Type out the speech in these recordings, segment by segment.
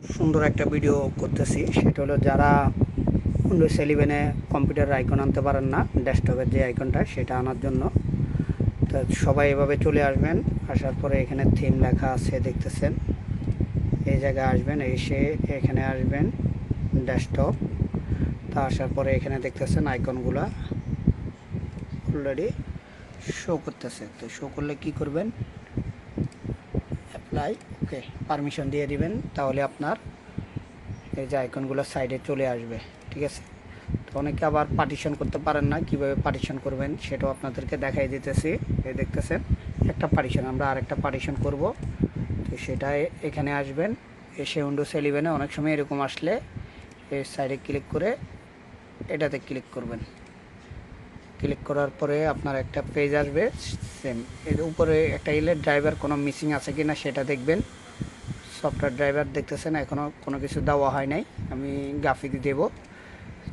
সুন্দর একটা ভিডিও করতেছি, সেটা হলো যারা উইন্ডোজ 11-এ কম্পিউটারের আইকন আনতে পারেন না, ডেস্কটপের যে আইকনটা সেটা আনার জন্য। তো সবাই এভাবে চলে আসবেন। আসার পরে এখানে থিম লেখা আছে দেখতেছেন, এই জায়গায় আসবেন, এসে এখানে আসবেন ডেস্কটপ। তা আসার পরে এখানে দেখতেছেন আইকনগুলা অলরেডি শো করতেছে। তো শো করলে কি করবেন, অ্যাপ্লাই, ওকে, পারমিশন দিয়ে দিবেন, তাহলে আপনার এই যে আইকনগুলো সাইডে চলে আসবে। ঠিক আছে। তো অনেকে আবার পার্টিশন করতে পারেন না, কিভাবে পার্টিশন করবেন সেটাও আপনাদেরকে দেখাই দিতেছি। এই দেখতেছেন একটা পার্টিশন, আমরা আরেকটা পার্টিশন করব। তো সেটা এখানে আসবেন, এসে উইন্ডোজ 11-এ অনেক সময় এরকম আসলে এই সাইডে ক্লিক করে এটাতে ক্লিক করবেন। ক্লিক করার পরে আপনার একটা পেজ আসবে সেম। এর উপরে একটা ড্রাইভার কোনো মিসিং আছে কি না সেটা দেখবেন। সফটওয়্যার ড্রাইভার দেখতেছেন এখনও কোনো কিছু দেওয়া হয় নাই, আমি গ্রাফিক্স দেব।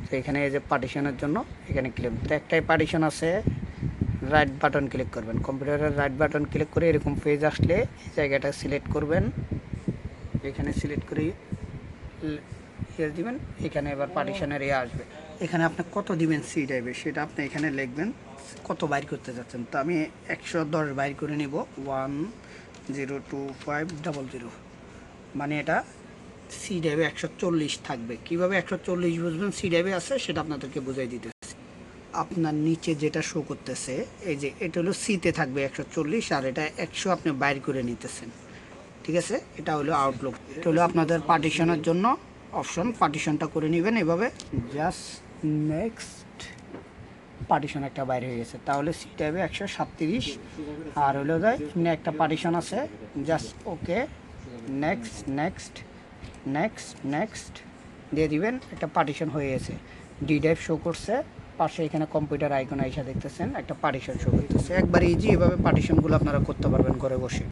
তো এখানে এই যে পার্টিশনের জন্য এখানে ক্লিক, তো একটাই পার্টিশন আছে, রাইট বাটন ক্লিক করবেন। কম্পিউটারের রাইট বাটন ক্লিক করে এরকম পেজ আসলে এই জায়গাটা সিলেক্ট করবেন, এখানে সিলেক্ট করে ইয়ে দিবেন। এখানে এবার পার্টিশনের আসবে, এখানে আপনি কত দিবেন সি ড্রাইভে সেটা আপনি এখানে লিখবেন, কত বাইর করতে যাচ্ছেন। তো আমি 110 বাইর করে নিব, 102500, মানে এটা সি ড্রাইভে 140 থাকবে। কীভাবে 140 বুঝবেন সি ড্রাইভে আছে সেটা আপনাদেরকে বুঝাই দিতেছি। আপনার নিচে যেটা শো করতেছে এই যে এটা হলো সিতে থাকবে 140, আর এটা 100 আপনি বাইর করে নিতেছেন। ঠিক আছে, এটা হলো আউটলুক। এটা হলো আপনাদের পার্টিশনের জন্য অপশন, পার্টিশনটা করে নেবেন এভাবে। জাস্ট নেক্সট, পার্টিশন একটা বাইরে হয়ে গেছে, তাহলে সি টাইপে 137। আর হলো যায় একটা পার্টিশন আছে, just okay, next next next next দিয়ে দিবেন, একটা পার্টিশন হয়ে গেছে। ডি টাইপ শো করছে, পাশে এখানে কম্পিউটার আইকন আইসা দেখতেছেন একটা পার্টিশন শো করতেছে। একবার ইজি এভাবে পার্টিশনগুলো আপনারা করতে পারবেন ঘরে বসে।